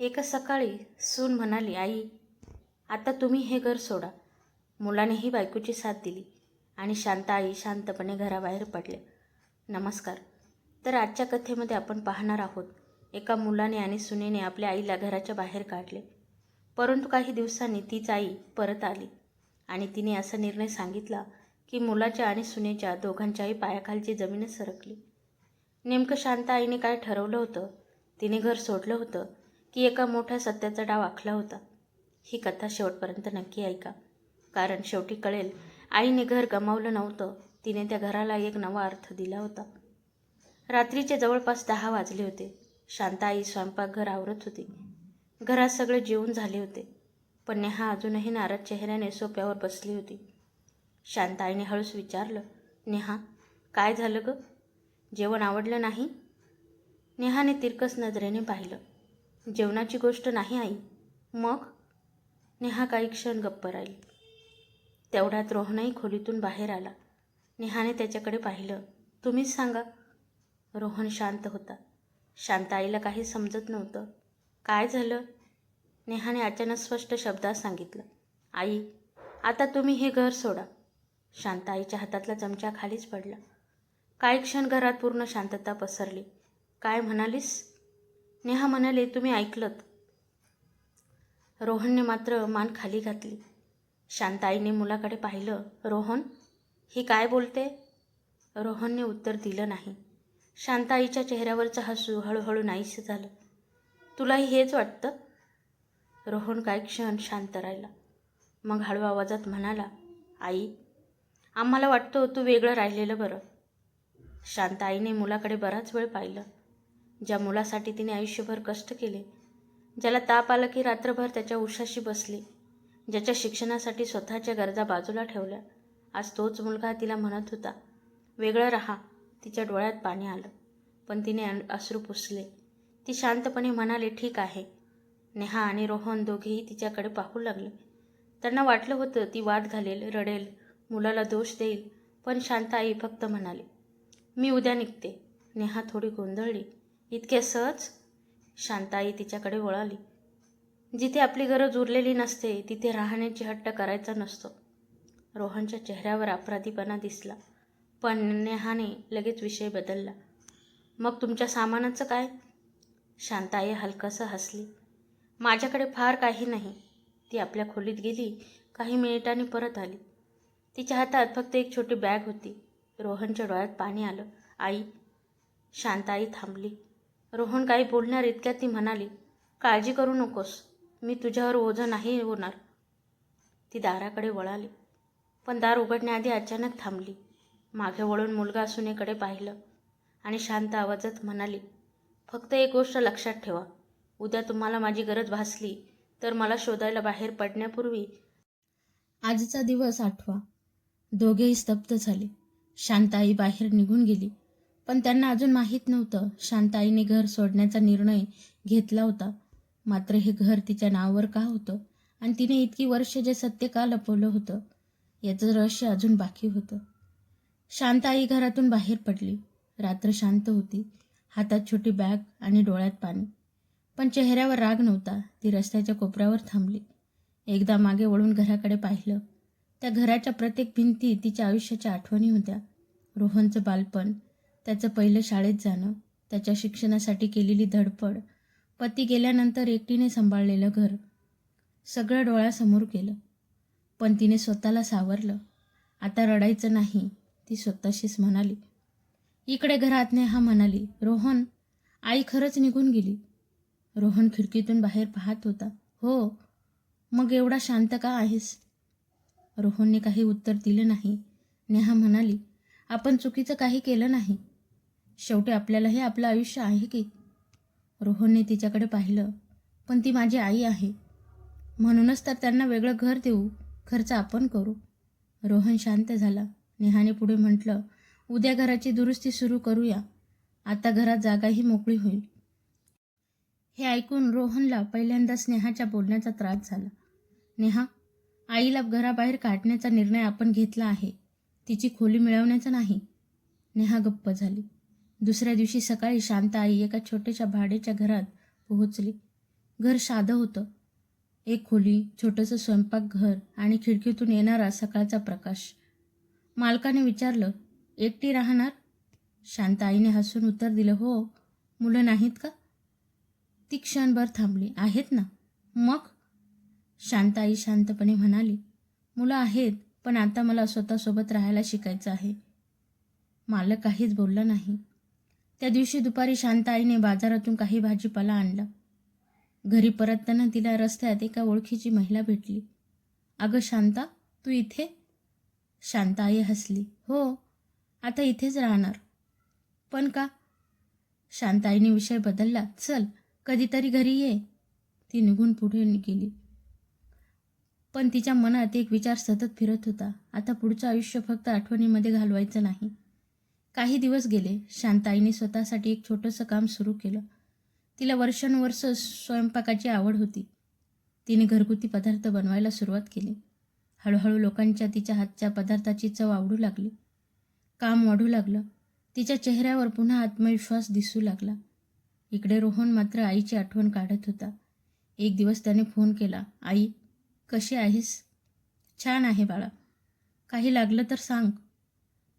एका सकाळी सून म्हणाली, आई, आता तुम्ही हे घर सोडा. मुलानेही बायकोची साथ दिली आणि शांता आई शांतपणे घराबाहेर पडले. नमस्कार. तर आजच्या कथेमध्ये आपण पाहणार आहोत, एका मुलाने आणि सुनेने आपल्या आईला घराच्या बाहेर काढले. परंतु काही दिवसांनी तीच आई परत आली आणि तिने असा निर्णय सांगितला की मुलाच्या आणि सुनेच्या दोघांच्याही पायाखालची जमीनच सरकली. नेमकं शांता आईने काय ठरवलं होतं? तिने घर सोडलं होतं की एका मोठ्या सत्याचा डाव आखला होता? ही कथा शेवटपर्यंत नक्की ऐका, कारण शेवटी कळेल आईने घर गमावलं नव्हतं, तिने त्या घराला एक नवा अर्थ दिला होता. रात्रीचे जवळपास 10 वाजले होते. शांता आई स्वयंपाकघर आवरत होती. घरात सगळे जेवून झाले होते, पण नेहा अजूनही नाराज चेहऱ्याने सोफ्यावर बसली होती. शांता आईने हळूच विचारलं, नेहा, काय झालं ग? जेवण आवडलं नाही? नेहाने तिरकस नजरेने पाहिलं. जेवणाची गोष्ट नाही आई. मग? नेहा काही क्षण गप्प राहिली. तेवढ्यात रोहनही खोलीतून बाहेर आला. नेहाने त्याच्याकडे पाहिलं. तुम्हीच सांगा. रोहन शांत होता. शांता आईला काही समजत नव्हतं. काय झालं? नेहाने अचानक स्पष्ट शब्दात सांगितलं, आई, आता तुम्ही हे घर सोडा. शांता आईच्या हातातला चमचा खालीच पडला. काही क्षण घरात पूर्ण शांतता पसरली. काय म्हणालीस? नेहा म्हणाले, तुम्ही ऐकलत. रोहनने मात्र मान खाली घातली. शांताईने मुलाकडे पाहिलं. रोहन, ही काय बोलते? रोहनने उत्तर दिलं नाही. शांताईच्या चेहऱ्यावरचं हसू हळूहळू नाहीसं झालं. तुलाही हेच वाटतं? रोहन काही क्षण शांत राहिला. मग हळू आवाजात म्हणाला, आई, आम्हाला वाटतं तू वेगळं राहिलेलं बरं. शांताईने मुलाकडे बराच वेळ पाहिलं. ज्या मुलासाठी तिने आयुष्यभर कष्ट केले, ज्याला ताप आला की रात्रभर त्याच्या उशाशी बसली, ज्याच्या शिक्षणासाठी स्वतःच्या गरजा बाजूला ठेवल्या, आज तोच मुलगा तिला म्हणत होता, वेगळं राहा. तिच्या डोळ्यात पाणी आलं, पण तिने अश्रू पुसले. ती शांतपणे म्हणाले, ठीक आहे. नेहा आणि रोहन दोघेही तिच्याकडे पाहू लागले. त्यांना वाटलं होतं ती वाद घालेल, रडेल, मुलाला दोष देईल, पण शांताई फक्त म्हणाली, मी उद्या निघते. नेहा थोडी गोंधळली. इतके सहज? शांताई तिच्याकडे वळाली. जिथे आपली गरज उरलेली नसते तिथे राहण्याची हट्ट करायचा नसतो. रोहनच्या चेहऱ्यावर अपराधीपणा दिसला, पण नेहाने लगेच विषय बदलला. मग तुमच्या सामानाचं काय? शांताई हलकसं हसली. माझ्याकडे फार काही नाही. ती आपल्या खोलीत गेली. काही मिनिटांनी परत आली. तिच्या हातात फक्त एक छोटी बॅग होती. रोहनच्या डोळ्यात पाणी आलं. आई. शांताई थांबली. रोहन काही बोलणार इतक्यात ती म्हणाली, काळजी करू नकोस, मी तुझ्यावर ओझं नाही होणार. ती दाराकडे वळाली, पण दार उघडण्याआधी अचानक थांबली. मागे वळून मुलगा सुनेकडे पाहिलं आणि शांत आवाजात म्हणाली, फक्त एक गोष्ट लक्षात ठेवा, उद्या तुम्हाला माझी गरज भासली तर मला शोधायला बाहेर पडण्यापूर्वी आजचा दिवस आठवा. दोघेही स्तब्ध झाले. शांताई बाहेर निघून गेली, पण त्यांना अजून माहीत नव्हतं शांताईने घर सोडण्याचा निर्णय घेतला होता. मात्र हे घर तिच्या नावावर का होतं आणि तिने इतकी वर्ष जे सत्य का लपवलं होतं, याचं रहस्य अजून बाकी होतं. शांताई घरातून बाहेर पडली. रात्र शांत होती. हातात छोटी बॅग आणि डोळ्यात पाणी, पण चेहऱ्यावर राग नव्हता. ती रस्त्याच्या कोपऱ्यावर थांबली. एकदा मागे वळून घराकडे पाहिलं. त्या घराच्या प्रत्येक भिंती तिच्या आयुष्याच्या आठवणी होत्या. रोहनचं बालपण, त्याचं पहिलं शाळेत जाणं, त्याच्या शिक्षणासाठी केलेली धडपड, पती गेल्यानंतर एकटीने सांभाळलेलं घर, सगळं डोळ्यासमोर केलं. पण तिने स्वतःला सावरलं. आता रडायचं नाही, ती स्वतःशीच म्हणाली. इकडे घरात नेहा म्हणाली, रोहन, आई खरंच निघून गेली. रोहन खिडकीतून बाहेर पाहत होता. हो, मग एवढा शांत का आहेस? रोहनने काही उत्तर दिलं नाही. नेहा म्हणाली, आपण चुकीचं काही केलं नाही. शेवटी आपल्यालाही आपलं आयुष्य आहे की. रोहनने तिच्याकडे पाहिलं. पण ती माझी आई आहे, म्हणूनच तर त्यांना वेगळं घर देऊ, खर्च आपण करू. रोहन शांत झाला. नेहाने पुढे म्हटलं, उद्या घराची दुरुस्ती सुरू करूया. आता घरात जागाही मोकळी होईल. हे ऐकून रोहनला पहिल्यांदा नेहाच्या बोलण्याचा त्रास झाला. नेहा, आईला घराबाहेर काढण्याचा निर्णय आपण घेतला आहे, तिची खोली मिळवण्याचा नाही. नेहा गप्प झाली. दुसऱ्या दिवशी सकाळी शांता आई एका छोट्याशा भाड्याच्या घरात पोहोचली. घर साधं होतं. एक खोली, छोटंसं स्वयंपाकघर आणि खिडकीतून येणारा सकाळचा प्रकाश. मालकाने विचारलं, एकटी राहणार? शांताईने हसून उत्तर दिलं, हो. मुलं नाहीत का? ती क्षणभर थांबली. आहेत ना. मग? शांताई शांतपणे म्हणाली, मुलं आहेत, पण आता मला स्वतःसोबत राहायला शिकायचं आहे. मालक काहीच बोलला नाही. त्या दिवशी दुपारी शांताईने बाजारातून काही भाजीपाला आणला. घरी परतताना तिला रस्त्यात एका ओळखीची महिला भेटली. अगं शांता, तू इथे? शांताई हसली. हो, आता इथेच राहणार. पण का? शांताईने विषय बदलला. चल, कधीतरी घरी ये. ती निघून पुढे गेली. पण तिच्या मनात एक विचार सतत फिरत होता. आता पुढचं आयुष्य फक्त आठवणीमध्ये घालवायचं नाही. काही दिवस गेले. शांताईने स्वतःसाठी एक छोटंसं काम सुरू केलं. तिला वर्षानुवर्ष स्वयंपाकाची आवड होती. तिने घरगुती पदार्थ बनवायला सुरुवात केली. हळूहळू लोकांच्या तिच्या हातच्या पदार्थाची चव आवडू लागली. काम वाढू लागलं. तिच्या चेहऱ्यावर पुन्हा आत्मविश्वास दिसू लागला. इकडे रोहन मात्र आईची आठवण काढत होता. एक दिवस त्याने फोन केला. आई, कशी आहेस? छान आहे बाळा. काही लागलं तर सांग.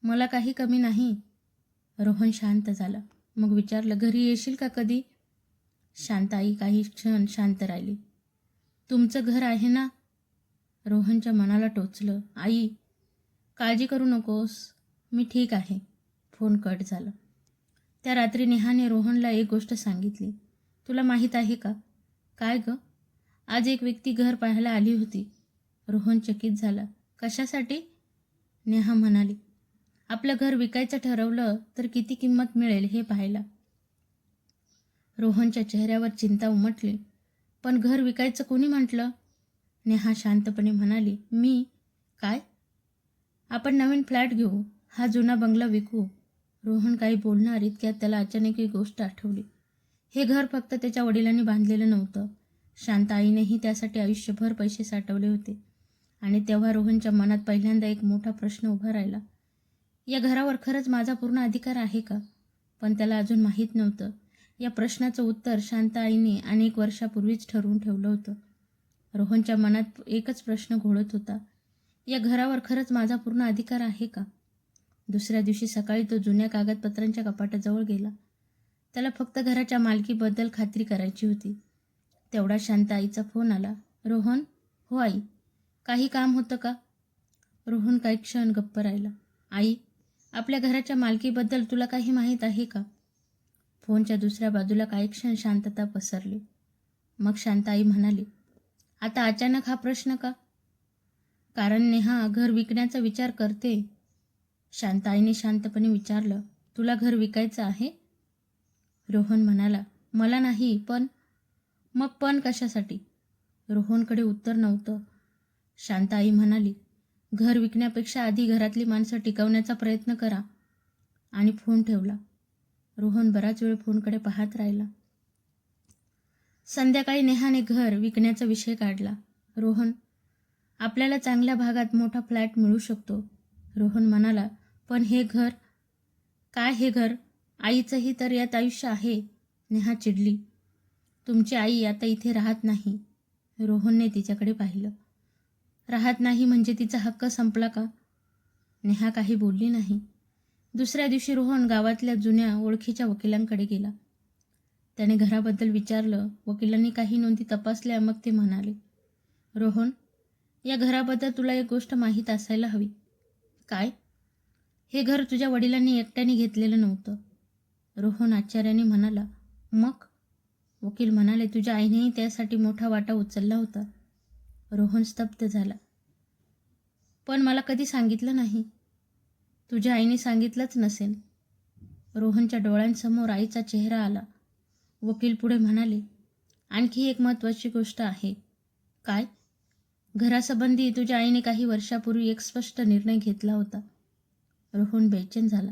मला काही कमी नाही. रोहन शांत झाला. मग विचारलं, घरी येशील का कधी? शांताई काही क्षण शांत राहिली. तुमचं घर आहे ना? रोहनच्या मनाला टोचलं. आई, काळजी करू नकोस, मी ठीक आहे. फोन कट झाला. त्या रात्री नेहाने रोहनला एक गोष्ट सांगितली. तुला माहीत आहे का? काय गं? आज एक व्यक्ती घर पाहायला आली होती. रोहन चकित झाला. कशासाठी? नेहा म्हणाली, आपलं घर विकायचं ठरवलं तर किती किंमत मिळेल हे पाहायला. रोहनच्या चेहऱ्यावर चिंता उमटली. पण घर विकायचं कोणी म्हटलं? नेहा शांतपणे म्हणाली, मी. काय? आपण नवीन फ्लॅट घेऊ, हा जुना बंगला विकू. रोहन काही बोलणार इतक्यात त्याला अचानक एक गोष्ट आठवली. हे घर फक्त त्याच्या वडिलांनी बांधलेलं नव्हतं. शांताईनेही त्यासाठी आयुष्यभर पैसे साठवले होते. आणि तेव्हा रोहनच्या मनात पहिल्यांदा एक मोठा प्रश्न उभा राहिला. या घरावर खरंच माझा पूर्ण अधिकार आहे का? पण त्याला अजून माहीत नव्हतं. या प्रश्नाचं उत्तर शांताईने अनेक वर्षापूर्वीच ठरवून ठेवलं होतं. रोहनच्या मनात एकच प्रश्न घोळत होता. या घरावर खरंच माझा पूर्ण अधिकार आहे का? दुसऱ्या दिवशी सकाळी तो जुन्या कागदपत्रांच्या कपाटाजवळ गेला. त्याला फक्त घराच्या मालकीबद्दल खात्री करायची होती. तेवढा शांताईचा फोन आला. रोहन? हो आई. काही काम होतं का? रोहन काही क्षण गप्प राहिला. आई, आपल्या घराच्या मालकीबद्दल तुला काही माहीत आहे का? फोनच्या दुसऱ्या बाजूला काही क्षण शांतता पसरली. मग शांताई म्हणाली, आता अचानक हा प्रश्न का? कारण नेहा घर विकण्याचा विचार करते. शांताईने शांतपणे विचारलं, तुला घर विकायचं आहे? रोहन म्हणाला, मला नाही, पण. मग पण कशासाठी? रोहनकडे उत्तर नव्हतं. शांताई म्हणाली, घर विकण्यापेक्षा आधी घरातली माणसं टिकवण्याचा प्रयत्न करा. आणि फोन ठेवला. रोहन बराच वेळ फोनकडे पाहत राहिला. संध्याकाळी नेहाने घर विकण्याचा विषय काढला. रोहन, आपल्याला चांगल्या भागात मोठा फ्लॅट मिळू शकतो. रोहन म्हणाला, पण हे घर? काय हे घर? आईचंही तर यात आयुष्य आहे. नेहा चिडली. तुमची आई आता इथे राहत नाही. रोहनने तिच्याकडे पाहिलं. राहत नाही म्हणजे तिचा हक्क संपला का? नेहा काही बोलली नाही. दुसऱ्या दिवशी रोहन गावातल्या जुन्या ओळखीच्या वकिलांकडे गेला. त्याने घराबद्दल विचारलं. वकिलांनी काही नोंदी तपासल्या. मग ते म्हणाले, रोहन, या घराबद्दल तुला एक गोष्ट माहीत असायला हवी. काय? हे घर तुझ्या वडिलांनी एकट्याने घेतलेलं नव्हतं. रोहन आश्चर्याने म्हणाला, मग? वकील म्हणाले, तुझ्या आईनेही त्यासाठी मोठा वाटा उचलला होता. रोहन स्तब्ध झाला. पण मला कधी सांगितलं नाही. तुझ्या आईने सांगितलंच नसेल. रोहनच्या डोळ्यांसमोर आईचा चेहरा आला. वकील पुढे म्हणाले, आणखी एक महत्त्वाची गोष्ट आहे. काय? घरासंबंधी तुझ्या आईने काही वर्षापूर्वी एक स्पष्ट निर्णय घेतला होता. रोहन बेचैन झाला.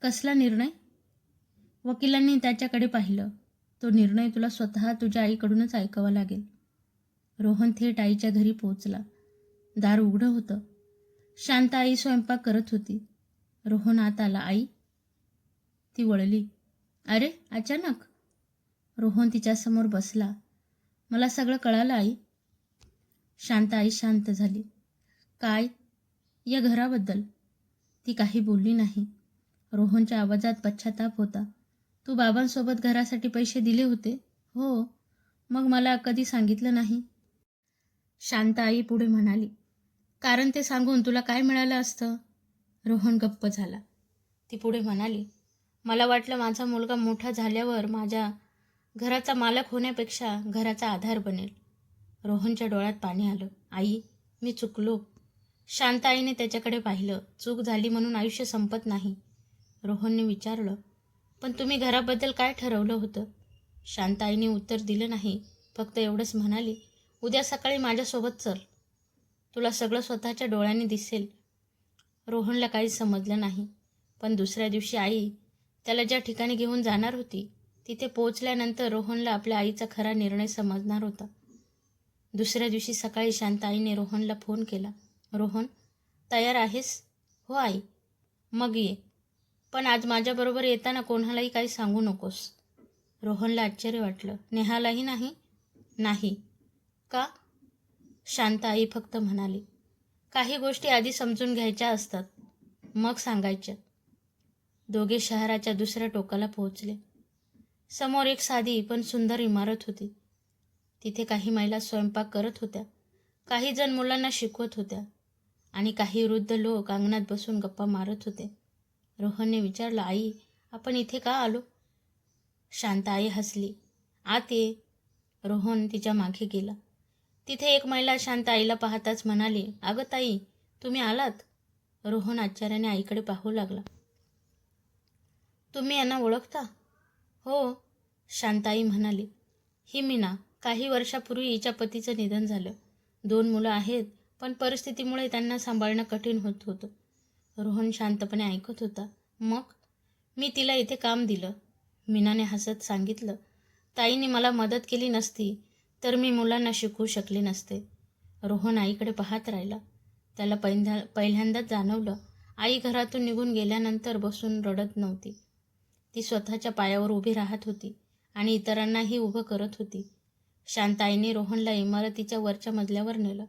कसला निर्णय? वकिलांनी त्याच्याकडे पाहिलं. तो निर्णय तुला स्वतः तुझ्या आईकडूनच ऐकावा लागेल. रोहन थेट आईच्या घरी पोहोचला. दार उघडं होतं. शांत आई स्वयंपाक करत होती. रोहन आत आला. आई? ती वळली. अरे, अचानक? रोहन तिच्यासमोर बसला. मला सगळं कळालं आई. शांता आई शांत झाली. काय? या घराबद्दल? ती काही बोलली नाही. रोहनच्या आवाजात पश्चाताप होता. तू बाबांसोबत घरासाठी पैसे दिले होते? हो. मग मला कधी सांगितलं नाही? शांता आई पुढे म्हणाली. कारण ते सांगून तुला काय मिळालं असतं? रोहन गप्प झाला. ती पुढे म्हणाली, मला वाटलं माझा मुलगा मोठा झाल्यावर माझ्या घराचा मालक होण्यापेक्षा घराचा आधार बनेल. रोहनच्या डोळ्यात पाणी आलं. आई, मी चुकलो. शांत आईने त्याच्याकडे पाहिलं. चूक झाली म्हणून आयुष्य संपत नाही. रोहनने विचारलं, पण तुम्ही घराबद्दल काय ठरवलं होतं? शांत आईने उत्तर दिलं नाही. फक्त एवढंच म्हणाली, उद्या सकाळी माझ्यासोबत चल. तुला सगळं स्वतःच्या डोळ्यांनी दिसेल. रोहनला काहीच समजलं नाही. पण दुसऱ्या दिवशी आई त्याला ज्या ठिकाणी घेऊन जाणार होती तिथे पोहोचल्यानंतर रोहनला आपल्या आईचा खरा निर्णय समजणार होता. दुसऱ्या दिवशी सकाळी शांत आईने रोहनला फोन केला. रोहन, तयार आहेस? हो आई. मग ये. पण आज माझ्याबरोबर येताना कोणालाही काही सांगू नकोस. रोहनला आश्चर्य वाटलं. नेहालाही नाही? नाही. का? शांत आई फक्त म्हणाली, काही गोष्टी आधी समजून घ्यायच्या असतात, मग सांगायच्या. दोघे शहराच्या दुसऱ्या टोकाला पोहोचले. समोर एक साधी पण सुंदर इमारत होती. तिथे काही महिला स्वयंपाक करत होत्या, काही जण मुलांना शिकवत होत्या आणि काही वृद्ध लोक अंगणात बसून गप्पा मारत होते. रोहनने विचारलं, आई, आपण इथे का आलो? शांत आई हसली. आत ये. रोहन तिच्या मागे गेला. तिथे एक महिला शांत आईला पाहताच म्हणाली, अगं ताई, तुम्ही आलात? रोहन आश्चर्याने आईकडे पाहू लागला. तुम्ही यांना ओळखता? हो, शांताई म्हणाली. ही मीना. काही वर्षापूर्वी हिच्या पतीचं निधन झालं. 2 मुलं आहेत, पण परिस्थितीमुळे त्यांना सांभाळणं कठीण होत होतं. रोहन शांतपणे ऐकत होता. मग? मी तिला इथे काम दिलं. मीनाने हसत सांगितलं. ताईने मला मदत केली नसती तर मी मुलांना शिकवू शकले नसते. रोहन आईकडे पाहत राहिला. त्याला पहिल्यांदाच जाणवलं, आई घरातून निघून गेल्यानंतर बसून रडत नव्हती. ती स्वतःच्या पायावर उभी राहत होती आणि इतरांनाही उभं करत होती. शांत आईने रोहनला इमारतीच्या वरच्या मजल्यावर नेलं.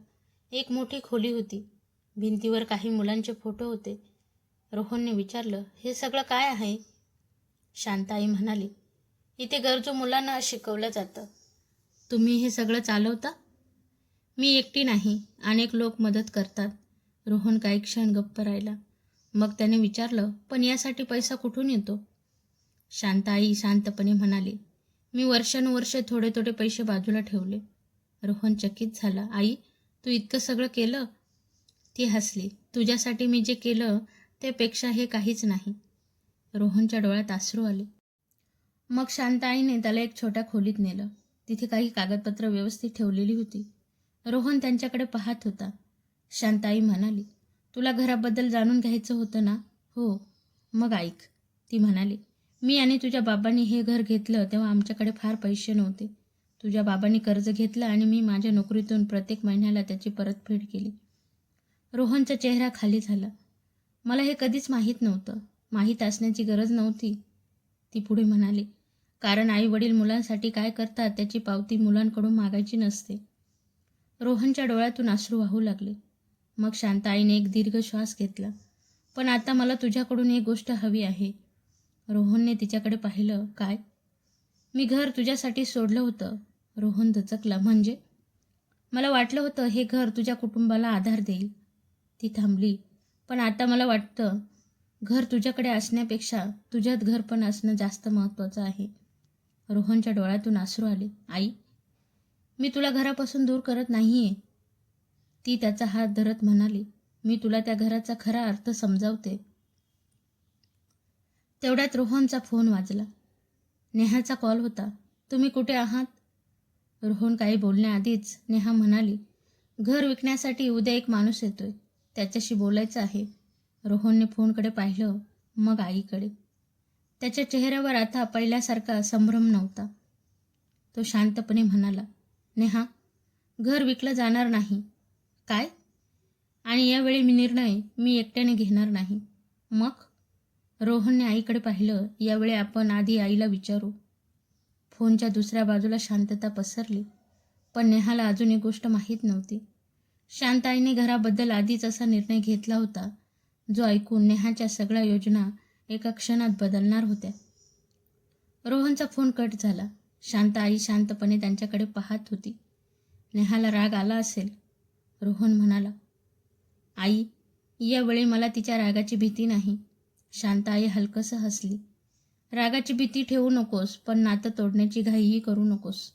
एक मोठी खोली होती. भिंतीवर काही मुलांचे फोटो होते. रोहनने विचारलं, हे सगळं काय आहे? शांत आई म्हणाली, इथे गरजू मुलांना शिकवलं जातं. तुम्ही हे सगळं चालवता? मी एकटी नाही, अनेक लोक मदत करतात. रोहन काही क्षण गप्प राहिला. मग त्याने विचारलं, पण यासाठी पैसा कुठून येतो? शांत आई शांतपणे म्हणाली, मी वर्षानुवर्षे थोडे थोडे पैसे बाजूला ठेवले. रोहन चकित झाला. आई, तू इतकं सगळं केलं? ती हसली. तुझ्यासाठी मी जे केलं त्यापेक्षा हे काहीच नाही. रोहनच्या डोळ्यात अश्रू आले. मग शांत आईने त्याला एक छोट्या खोलीत नेलं. तिथे काही कागदपत्र व्यवस्थित ठेवलेली होती. रोहन त्यांच्याकडे पाहत होता. शांत आई म्हणाली, तुला घराबद्दल जाणून घ्यायचं होतं ना? हो. मग ऐक. ती म्हणाली, मी आणि तुझ्या बाबांनी हे घर घेतलं तेव्हा आमच्याकडे फार पैसे नव्हते. तुझ्या बाबांनी कर्ज घेतलं आणि मी माझ्या नोकरीतून प्रत्येक महिन्याला त्याची परतफेड केली. रोहनचा चेहरा खाली झाला. मला हे कधीच माहीत नव्हतं. माहीत असण्याची गरज नव्हती. ती पुढे म्हणाली, कारण आई वडील मुलांसाठी काय करतात त्याची पावती मुलांकडून मागायची नसते. रोहनच्या डोळ्यातून अश्रू वाहू लागले. मग शांत आईने एक दीर्घ श्वास घेतला. पण आता मला तुझ्याकडून एक गोष्ट हवी आहे. रोहनने तिच्याकडे पाहिलं. काय? मी घर तुझ्यासाठी सोडलं होतं. रोहन दचकला. म्हणजे? मला वाटलं होतं हे घर तुझ्या कुटुंबाला आधार देईल. ती थांबली. पण आता मला वाटतं घर तुझ्याकडे असण्यापेक्षा तुझ्यात घर पण असणं जास्त महत्त्वाचं आहे. रोहनच्या डोळ्यातून अश्रू आले. आई, मी तुला घरापासून दूर करत नाहीये. ती त्याचा हात धरत म्हणाली, मी तुला त्या घराचा खरा अर्थ समजावते. तेवढ्यात रोहनचा फोन वाजला. नेहाचा कॉल होता. तुम्ही कुठे आहात? रोहन काही बोलण्याआधीच नेहा म्हणाली, घर विकण्यासाठी उद्या एक माणूस येतोय. त्याच्याशी बोलायचं आहे. रोहनने फोनकडे पाहिलं, मग आईकडे. त्याच्या चेहऱ्यावर आता पहिल्यासारखा संभ्रम नव्हता. तो शांतपणे म्हणाला, नेहा, घर विकलं जाणार नाही. काय? आणि यावेळी निर्णय मी एकट्याने घेणार नाही. मग? रोहनने आईकडे पाहिलं. यावेळी आपण आधी आईला विचारू. फोनच्या दुसऱ्या बाजूला शांतता पसरली. पण नेहाला अजून एक गोष्ट माहीत नव्हती. शांताईने घराबद्दल आधीच असा निर्णय घेतला होता, जो ऐकून नेहाच्या सगळ्या योजना एका क्षणात बदलणार होत्या. रोहनचा फोन कट झाला. शांताई शांतपणे त्यांच्याकडे पाहत होती. नेहाला राग आला असेल, रोहन म्हणाला. आई, यावेळी मला तिच्या रागाची भीती नाही. शांताई हलकसं हसली. रागाची भीती ठेवू नकोस, पण नातं तोडण्याची घाईही करू नकोस.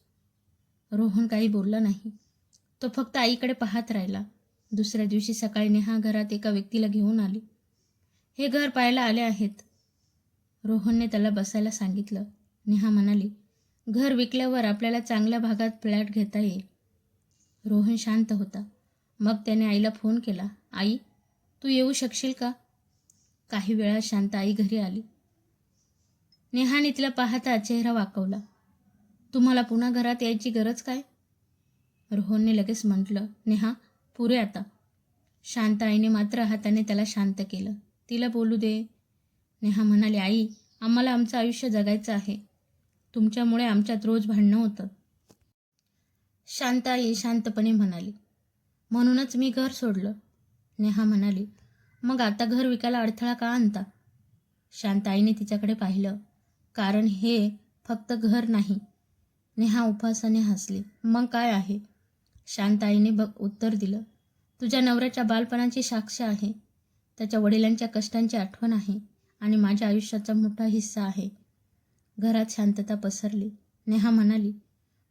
रोहन काही बोलला नाही. तो फक्त आईकडे पाहत राहिला. दुसऱ्या दिवशी सकाळी नेहा घरात एका व्यक्तीला घेऊन आली. हे घर पाहायला आले आहेत. रोहनने त्याला बसायला सांगितलं. नेहा म्हणाली, घर विकल्यावर आपल्याला चांगल्या भागात फ्लॅट घेता येईल. रोहन शांत होता. मग त्याने आईला फोन केला. आई, तू येऊ शकशील का? काही वेळा शांत आई घरी आली. नेहाने तिला पाहता चेहरा वाकवला. तुम्हाला पुन्हा घरात यायची गरज काय? रोहनने लगेच म्हटलं, नेहा, पुरे आता. शांत आईने मात्र हाताने त्याला शांत केलं. तिला बोलू दे. नेहा म्हणाली, आई, आम्हाला आमचं आयुष्य जगायचं आहे. तुमच्यामुळे आमच्यात रोज भांडणं होतं. शांत आई शांतपणे म्हणाली, म्हणूनच मी घर सोडलं. नेहा म्हणाली, मग आता घर विकायला अडथळा का आणता? शांत आईने तिच्याकडे पाहिलं. कारण हे फक्त घर नाही. नेहा उपहासाने हसली. मग काय आहे? शांत आईने उत्तर दिलं. तुझ्या नवऱ्याच्या बालपणाची साक्ष आहे. त्याच्या वडिलांच्या कष्टांची आठवण आहे आणि माझ्या आयुष्याचा मोठा हिस्सा आहे. घरात शांतता पसरली. नेहा म्हणाली,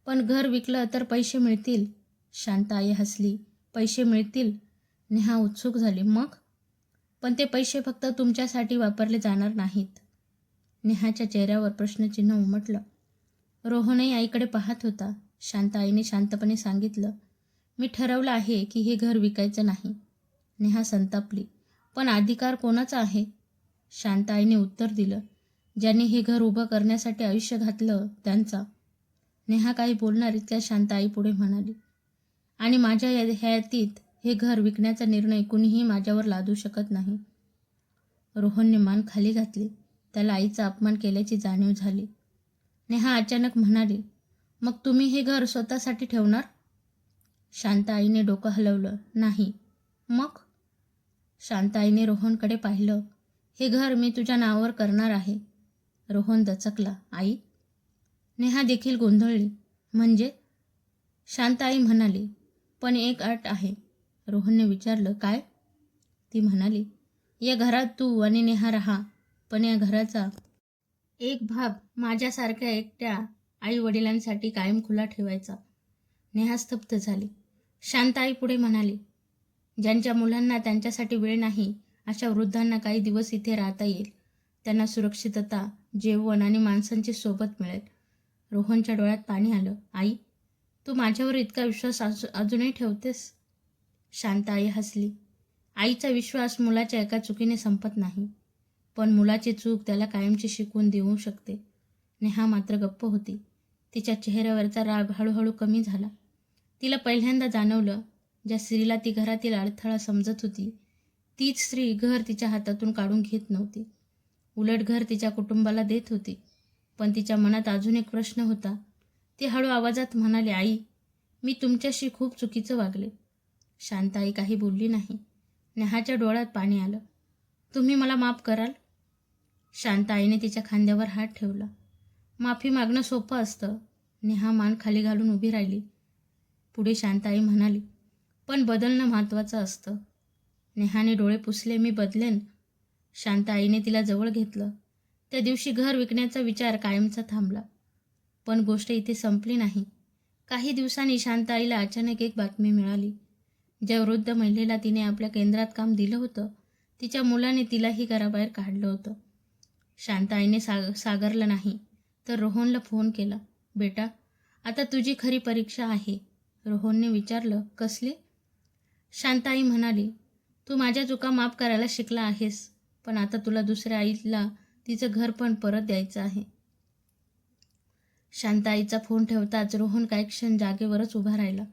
पण घर विकलं तर पैसे मिळतील. शांत आई हसली. पैसे मिळतील? नेहा उत्सुक झाली. मग? पण ते पैसे फक्त तुमच्यासाठी वापरले जाणार नाहीत. नेहाच्या चेहऱ्यावर प्रश्नचिन्ह उमटलं. रोहनही आईकडे पाहत होता. शांत आईने शांतपणे सांगितलं, मी ठरवलं आहे की हे घर विकायचं नाही. नेहा संतापली. पण अधिकार कोणाचा आहे? शांत आईने उत्तर दिलं, ज्यांनी हे घर उभं करण्यासाठी आयुष्य घातलं त्यांचा. नेहा काही बोलणार इतक्या शांत आई पुढे म्हणाली, आणि माझ्या हयातीत हे घर विकण्याचा निर्णय कुणीही माझ्यावर लादू शकत नाही. रोहनने मान खाली घातली. त्याला आईचा अपमान केल्याची जाणीव झाली. नेहा अचानक म्हणाली, मग तुम्ही हे घर स्वतःसाठी ठेवणार? शांत आईने डोकं हलवलं. नाही. मग? शांत आईने रोहनकडे पाहिलं. हे घर मी तुझ्या नावावर करणार आहे. रोहन दचकला. आई? नेहा देखील गोंधळली. म्हणजे? शांत आई म्हणाली, पण एक अट आहे. रोहनने विचारलं, काय? ती म्हणाली, या घरात तू आणि नेहा राहा, पण या घराचा एक भाग माझ्यासारख्या एकट्या आई वडिलांसाठी कायम खुला ठेवायचा. नेहा स्तब्ध झाली. शांत आई पुढे म्हणाली, ज्यांच्या मुलांना त्यांच्यासाठी वेळ नाही अशा वृद्धांना काही दिवस इथे राहता येईल. त्यांना सुरक्षितता, जेवण आणि माणसांची सोबत मिळेल. रोहनच्या डोळ्यात पाणी आलं. आई, तू माझ्यावर इतका विश्वास अजूनही ठेवतेस? शांत आई हसली. आईचा विश्वास मुलाच्या एका चुकीने संपत नाही, पण मुलाची चूक त्याला कायमची शिकवून देऊ शकते. नेहा मात्र गप्प होती. तिच्या चेहऱ्यावरचा राग हळूहळू कमी झाला. तिला पहिल्यांदा जाणवलं, ज्या स्त्रीला ती घरातील अडथळा समजत होती, तीच स्त्री घर तिच्या हातातून काढून घेत नव्हती. उलट घर तिच्या कुटुंबाला देत होती. पण तिच्या मनात अजून एक प्रश्न होता. ती हळू आवाजात म्हणाली, आई, मी तुमच्याशी खूप चुकीचं वागले. शांत आई काही बोलली नाही. नेहाच्या डोळ्यात पाणी आलं. तुम्ही मला माफ कराल? शांत आईने तिच्या खांद्यावर हात ठेवला. माफी मागणं सोपं असतं. नेहा मान खाली घालून उभी राहिली. पुढे शांत आई म्हणाली, पण बदलणं महत्त्वाचं असतं. नेहाने डोळे पुसले. मी बदलेन. शांत आईने तिला जवळ घेतलं. त्या दिवशी घर विकण्याचा विचार कायमचा थांबला. पण गोष्ट इथे संपली नाही. काही दिवसांनी शांत आईला अचानक एक बातमी मिळाली. ज्या वृद्ध महिलेला तिने आपल्या केंद्रात काम दिलं होतं, तिच्या मुलाने तिलाही घराबाहेर काढलं होतं. शांत आईने सागरला नाही तर रोहनला फोन केला. बेटा, आता तुझी खरी परीक्षा आहे. रोहनने विचारलं, कसली? शांत आई म्हणाली, तू माझ्या चुका माफ करायला शिकला आहेस, पण आता तुला दुसऱ्या आईला तिचं घर पण परत द्यायचं आहे. शांत आईचा फोन ठेवताच रोहन काही क्षण जागेवरच उभा राहिला.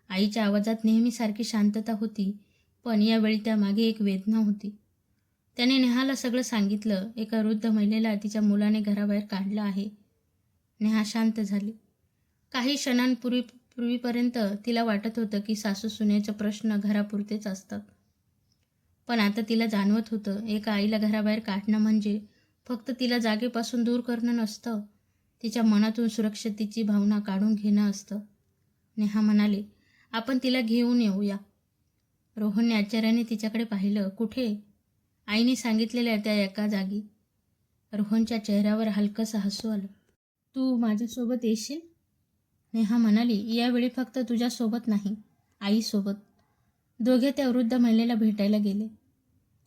आईच्या आवाजात नेहमीसारखी शांतता होती, पण यावेळी त्यामागे एक वेदना होती. त्याने नेहाला सगळं सांगितलं. एका वृद्ध महिलेला तिच्या मुलाने घराबाहेर काढलं आहे. नेहा शांत झाली. काही क्षणांपूर्वी पूर्वीपर्यंत तिला वाटत होतं की सासू सुनेचा प्रश्न घरापुरतेच असतात. पण आता तिला जाणवत होतं, एका आईला घराबाहेर काढणं म्हणजे फक्त तिला जागेपासून दूर करणं नसतं, तिच्या मनातून सुरक्षिततेची भावना काढून घेणं असतं. नेहा म्हणाले, आपण तिला घेऊन येऊया. रोहनने आश्चर्याने तिच्याकडे पाहिलं. कुठे? आईने सांगितलेल्या त्या एका जागी. रोहनच्या चेहऱ्यावर हलकंसं हसू आलं. तू माझ्यासोबत येशील? नेहा म्हणाली, यावेळी फक्त तुझ्यासोबत नाही, आईसोबत. दोघे त्या वृद्ध महिलेला भेटायला गेले.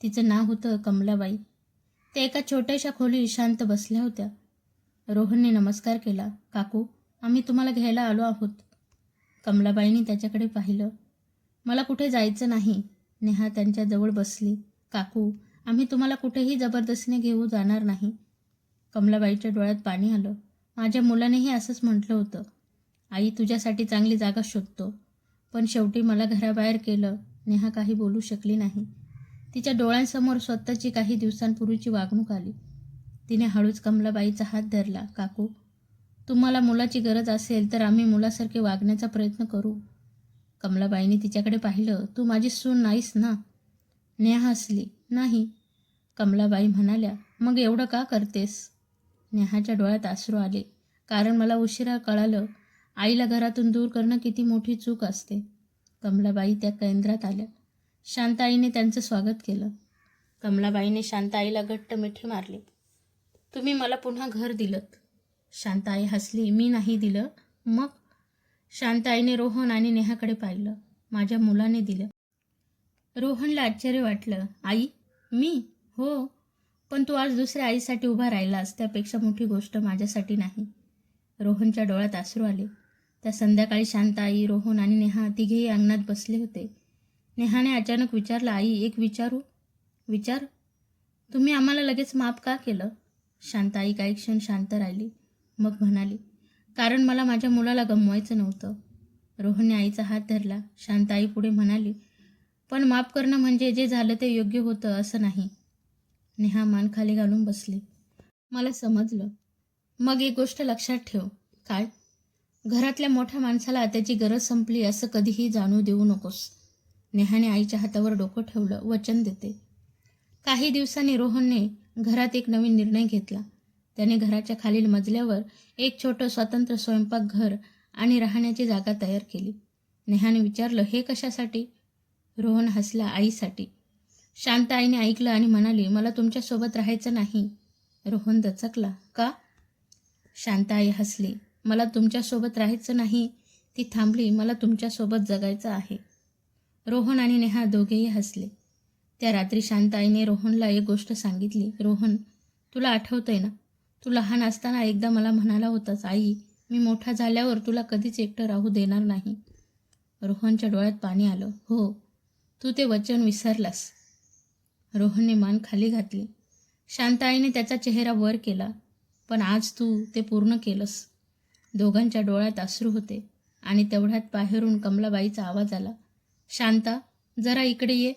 तिचं नाव होतं कमलाबाई. त्या एका छोट्याशा खोलीत शांत बसल्या होत्या. रोहनने नमस्कार केला. काकू, आम्ही तुम्हाला घ्यायला आलो आहोत. कमलाबाईंनी त्याच्याकडे पाहिलं. मला कुठे जायचं नाही. नेहा त्यांच्याजवळ बसली. काकू, आम्ही तुम्हाला कुठेही जबरदस्तीने घेऊ जाणार नाही. कमलाबाईच्या डोळ्यात पाणी आलं. माझ्या मुलानेही असंच म्हटलं होतं. आई तुझ्यासाठी चांगली जागा शोधतो, पण शेवटी मला घराबाहेर केलं. नेहा काही बोलू शकली नाही. तिच्या डोळ्यांसमोर स्वतःची काही दिवसांपूर्वीची वागणूक आली. तिने हळूच कमलाबाईचा हात धरला. काकू, तुम्हाला मुलाची गरज असेल तर आम्ही मुलासारखे वागण्याचा प्रयत्न करू. कमलाबाईंनी तिच्याकडे पाहिलं. तू माझी सून नाहीस ना? नेहा हसली. नाही. कमलाबाई म्हणाल्या, मग एवढं का करतेस? नेहाच्या डोळ्यात अश्रू आले. कारण मला उशिरा कळालं, आईला घरातून दूर करणं किती मोठी चूक असते. कमलाबाई त्या केंद्रात आल्या. शांताईने त्यांचं स्वागत केलं. कमलाबाईने शांताईला घट्ट मिठी मारली. तुम्ही मला पुन्हा घर दिलंत. शांताई हसली. मी नाही दिलं. मग? शांताईने रोहन आणि नेहाकडे पाहिलं. माझ्या मुलाने दिलं. रोहनला आश्चर्य वाटलं. आई? मी? हो, पण तू आज दुसऱ्या आईसाठी उभा राहिलास, त्यापेक्षा मोठी गोष्ट माझ्यासाठी नाही. रोहनच्या डोळ्यात अश्रू आले. त्या संध्याकाळी शांताई, रोहन आणि नेहा तिघेही अंगणात बसले होते. नेहाने अचानक विचारलं, आई, एक विचारू? विचार. तुम्ही आम्हाला लगेच माफ का केलं? शांताई काही क्षण शांत राहिली. मग म्हणाली, कारण मला माझ्या मुलाला गमवायचं नव्हतं. रोहनने आईचा हात धरला. शांताई पुढे म्हणाली, पण माफ करणं म्हणजे जे झालं ते योग्य होतं असं नाही. नेहा मान खाली घालून बसली. मला समजलं. मग एक गोष्ट लक्षात ठेव. काय? घरातल्या मोठ्या माणसाला त्याची गरज संपली असं कधीही जाणू देऊ नकोस. नेहाने आईच्या हातावर डोकं ठेवलं. वचन देते. काही दिवसांनी रोहनने घरात एक नवीन निर्णय घेतला. त्याने घराच्या खालील मजल्यावर एक छोटं स्वतंत्र स्वयंपाकघर आणि राहण्याची जागा तयार केली. नेहाने विचारलं, हे कशासाठी? रोहन हसला. आईसाठी. शांत आईने ऐकलं आणि म्हणाली, मला तुमच्यासोबत राहायचं नाही. रोहन दचकला. का? शांत आई हसली. मला तुमच्यासोबत राहायचं नाही. ती थांबली. मला तुमच्यासोबत जगायचं आहे. रोहन आणि नेहा दोघेही हसले. त्या रात्री शांत आईने रोहनला एक गोष्ट सांगितली. रोहन, तुला आठवतंय ना, तू लहान असताना एकदा मला म्हणाला होतास, आई, मी मोठा झाल्यावर तुला कधीच एकटं राहू देणार नाही. रोहनच्या डोळ्यात पाणी आलं. हो, तू ते वचन विसरलास. रोहनने मान खाली घातली. शांताईने त्याचा चेहरा वर केला. पण आज तू ते पूर्ण केलंस. दोघांच्या डोळ्यात अश्रू होते आणि तेवढ्यात बाहेरून कमलाबाईचा आवाज आला. शांता, जरा इकडे ये.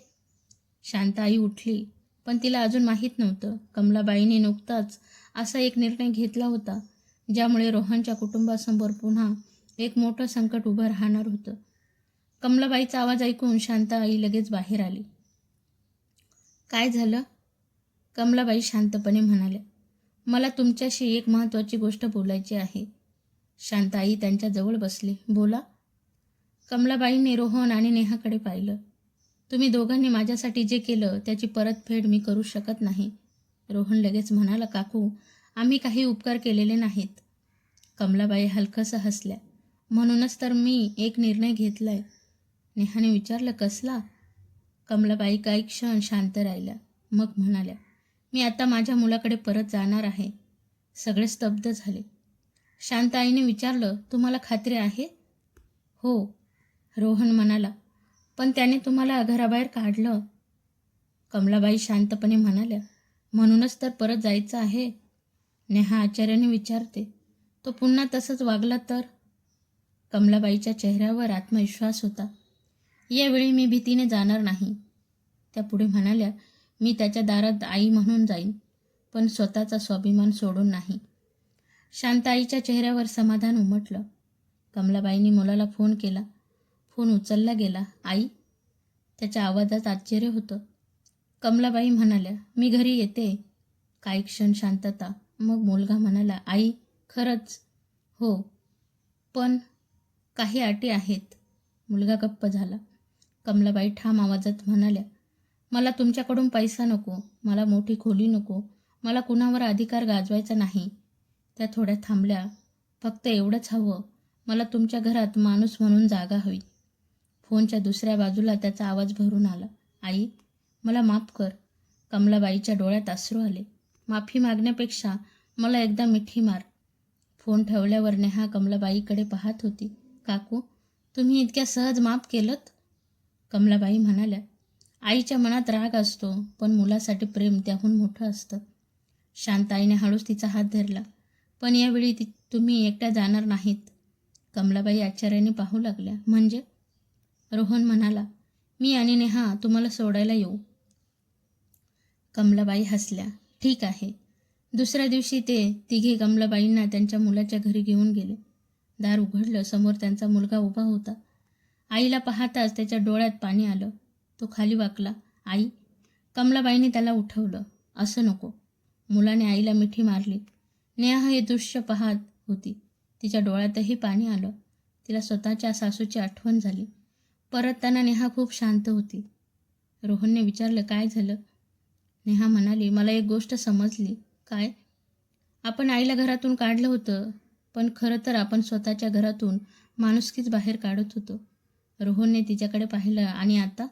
शांताई उठली, पण तिला अजून माहीत नव्हतं, कमलाबाईने नुकताच असा एक निर्णय घेतला होता ज्यामुळे रोहनच्या कुटुंबासमोर पुन्हा एक मोठं संकट उभं राहणार होतं. कमलाबाईचा आवाज ऐकून शांताई लगेच बाहेर आली. काय झालं? कमलाबाई शांतपणे म्हणाल्या, मला तुमच्याशी एक महत्त्वाची गोष्ट बोलायची आहे. शांताई त्यांच्याजवळ बसली. बोला. कमलाबाईंनी रोहन आणि नेहाकडे पाहिलं. तुम्ही दोघांनी माझ्यासाठी जे केलं त्याची परतफेड मी करू शकत नाही. रोहन लगेच म्हणाला, काकू, आम्ही काही उपकार केलेले नाहीत. कमलाबाई हलकंसं हसल्या. म्हणूनच तर मी एक निर्णय घेतलाय. नेहाने विचारलं, कसला? कमलाबाई काही क्षण शांत राहिल्या. मग म्हणाल्या, मी आता माझ्या मुलाकडे परत जाणार आहे. सगळे स्तब्ध झाले. शांताईने विचारलं, तुम्हाला खात्री आहे? हो, रोहन म्हणाला. पण त्याने तुम्हाला घराबाहेर काढलं. कमलाबाई शांतपणे म्हणाल्या, म्हणूनच तर परत जायचं आहे. नेहा आश्चर्याने विचारते, तो पुन्हा तसंच वागला तर? कमलाबाईच्या चेहऱ्यावर आत्मविश्वास होता. यावेळी मी भीतीने जाणार नाही. त्या पुढे म्हणाल्या, मी त्याच्या दारात आई म्हणून जाईन, पण स्वतःचा स्वाभिमान सोडून नाही. शांताईच्या चेहऱ्यावर समाधान उमटलं. कमलाबाईंनी मुलाला फोन केला. फोन उचलला गेला. आई? त्याच्या आवाजात आश्चर्य होतं. कमलाबाई म्हणाल्या, मी घरी येते. काही क्षण शांतता. मग मुलगा म्हणाला, आई खरंच? हो, पण काही अटी आहेत. मुलगा गप्प झाला. कमलाबाई ठाम आवाजात म्हणाल्या, मला तुमच्याकडून पैसा नको, मला मोठी खोली नको, मला कुणावर अधिकार गाजवायचा नाही. त्या थोड्या थांबल्या. फक्त एवढंच हवं, मला तुमच्या घरात माणूस म्हणून जागा हवी. फोनच्या दुसऱ्या बाजूला त्याचा आवाज भरून आला, आई मला माफ कर. कमलाबाईच्या डोळ्यात अश्रू आले. माफी मागण्यापेक्षा मला एकदा मिठी मार. फोन ठेवल्यावर नेहा कमलाबाईकडे पाहत होती. काकू, तुम्ही इतक्या सहज माफ केलंत? कमलाबाई म्हणाल्या, आईच्या मनात राग असतो, पण मुलासाठी प्रेम त्याहून मोठं असतं. शांताईने हळूच तिचा हात धरला. पण यावेळी तुम्ही एकट्या जाणार नाहीत. कमलाबाई आश्चर्याने पाहू लागल्या. म्हणजे? रोहन म्हणाला, मी आणि नेहा तुम्हाला सोडायला येऊ. कमलाबाई हसल्या. ठीक आहे. दुसऱ्या दिवशी ते तिघे कमलाबाईंना त्यांच्या मुलाच्या घरी घेऊन गेले. दार उघडलं. समोर त्यांचा मुलगा उभा होता. आईला पाहताच त्याच्या डोळ्यात पाणी आलं. तो खाली वाकला. आई? कमलाबाईंनी त्याला उठवलं. असं नको. मुलाने आईला मिठी मारली. नेहा हे दृश्य पाहत होती. तिच्या डोळ्यातही पाणी आलं. तिला स्वतःच्या सासूची आठवण झाली. परतताना नेहा खूप शांत होती. रोहनने विचारलं, काय झालं? नेहा म्हणाली, मला एक गोष्ट समजली. काय? आपण आईला घरातून काढलं होतं, पण खरं तर आपण स्वतःच्या घरातून माणुसकीच बाहेर काढत होतो. रोहनने तिच्याकडे पाहिलं. आणि आता?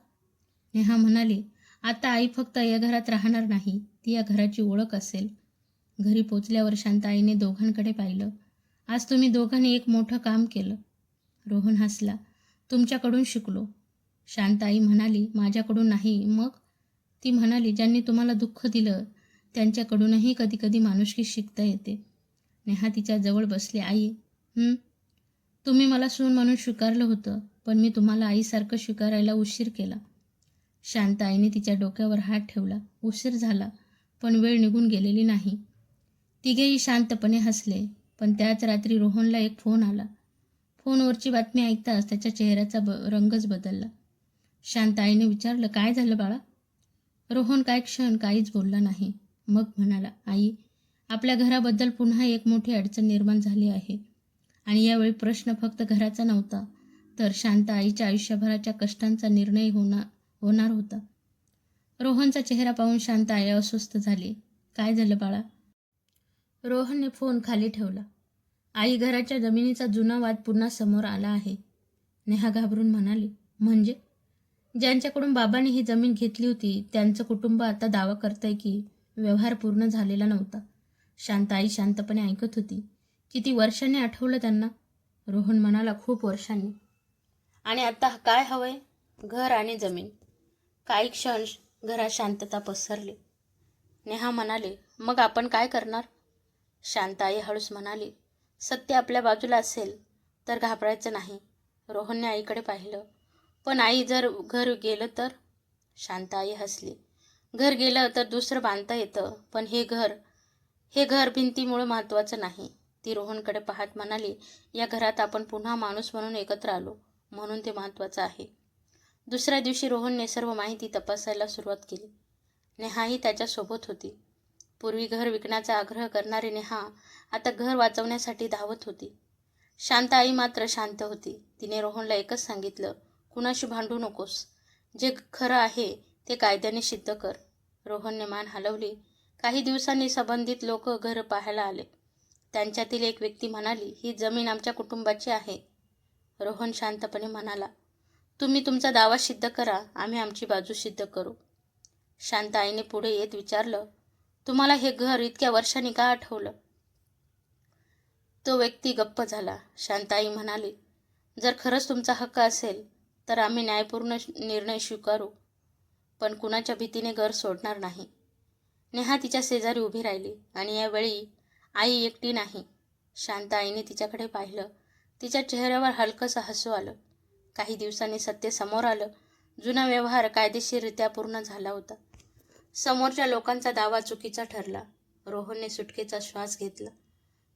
नेहा म्हणाली, आता आई फक्त या घरात राहणार नाही, ती या घराची ओळख असेल. घरी पोचल्यावर शांत आईने दोघांकडे पाहिलं. आज तुम्ही दोघांनी एक मोठं काम केलं. रोहन हसला. तुमच्याकडून शिकलो. शांत आई म्हणाली, माझ्याकडून नाही. मग? ती म्हणाली, ज्यांनी तुम्हाला दुःख दिलं त्यांच्याकडूनही कधी कधी माणुसकी शिकता येते. नेहा तिच्या जवळ बसली. आई? तुम्ही मला सून म्हणून स्वीकारलं होतं, पण मी तुम्हाला आईसारखं स्वीकारायला उशीर केला. शांत आईने तिच्या डोक्यावर हात ठेवला. उशीर झाला, पण वेळ निघून गेलेली नाही. तिघेही शांतपणे हसले. पण त्याच रात्री रोहनला एक फोन आला. फोनवरची बातमी ऐकताच त्याच्या चेहऱ्याचा रंगच बदलला. शांत आईने विचारलं, काय झालं बाळा? रोहन काही क्षण काहीच बोलला नाही. मग म्हणाला, आई, आपल्या घराबद्दल पुन्हा एक मोठी अडचण निर्माण झाली आहे. आणि यावेळी प्रश्न फक्त घराचा नव्हता, तर शांत आईच्या आयुष्यभराच्या कष्टांचा निर्णय होणार होता. रोहनचा चेहरा पाहून शांत आई अस्वस्थ झाली. काय झालं बाळा? रोहनने फोन खाली ठेवला. आई, घराच्या जमिनीचा जुना वाद पुन्हा समोर आला आहे. नेहा घाबरून म्हणाली, म्हणजे? ज्यांच्याकडून बाबांनी ही जमीन घेतली होती त्यांचं कुटुंब आता दावा करतंय की व्यवहार पूर्ण झालेला नव्हता. शांत आई शांतपणे ऐकत होती. किती वर्षांनी आठवलं त्यांना? रोहन म्हणाला, खूप वर्षांनी. आणि आता काय हवंय? घर आणि जमीन. काही क्षण घरात शांतता पसरली. नेहा म्हणाली, मग आपण काय करणार? शांत आई हळूच म्हणाली, सत्य आपल्या बाजूला असेल तर घाबरायचं नाही. रोहनने आईकडे पाहिलं. पण आई, जर घर गेलं तर? शांत आई हसली. घर गेलं तर दुसरं बांधता येतं, पण हे घर भिंतीमुळे महत्त्वाचं नाही. ती रोहनकडे पाहत म्हणाली, या घरात आपण पुन्हा माणूस म्हणून एकत्र आलो, म्हणून ते महत्त्वाचं आहे. दुसऱ्या दिवशी रोहनने सर्व माहिती तपासायला सुरुवात केली. नेहाही त्याच्यासोबत होती. पूर्वी घर विकण्याचा आग्रह करणारी नेहा आता घर वाचवण्यासाठी धावत होती. शांत आई मात्र शांत होती. तिने रोहनला एकच सांगितलं, कुणाशी भांडू नकोस. जे खरं आहे ते कायद्याने सिद्ध कर. रोहनने मान हलवली. काही दिवसांनी संबंधित लोक घर पाहायला आले. त्यांच्यातील एक व्यक्ती म्हणाली, ही जमीन आमच्या कुटुंबाची आहे. रोहन शांतपणे म्हणाला, तुम्ही तुमचा दावा सिद्ध करा, आम्ही आमची बाजू सिद्ध करू. शांत आईने पुढे येत विचारलं, तुम्हाला हे घर इतक्या वर्षांनी का आठवलं? तो व्यक्ती गप्प झाला. शांत आई म्हणाली, जर खरंच तुमचा हक्क असेल तर आम्ही न्यायपूर्ण निर्णय स्वीकारू, पण कुणाच्या भीतीने घर सोडणार नाही. नेहा तिच्या शेजारी उभी राहिली. आणि यावेळी आई एकटी नाही. शांत आईने तिच्याकडे पाहिलं. तिच्या चेहऱ्यावर हलकंसं हसू आलं. काही दिवसांनी सत्य समोर आलं. जुना व्यवहार कायदेशीररित्या पूर्ण झाला होता. समोरच्या लोकांचा दावा चुकीचा ठरला. रोहनने सुटकेचा श्वास घेतला.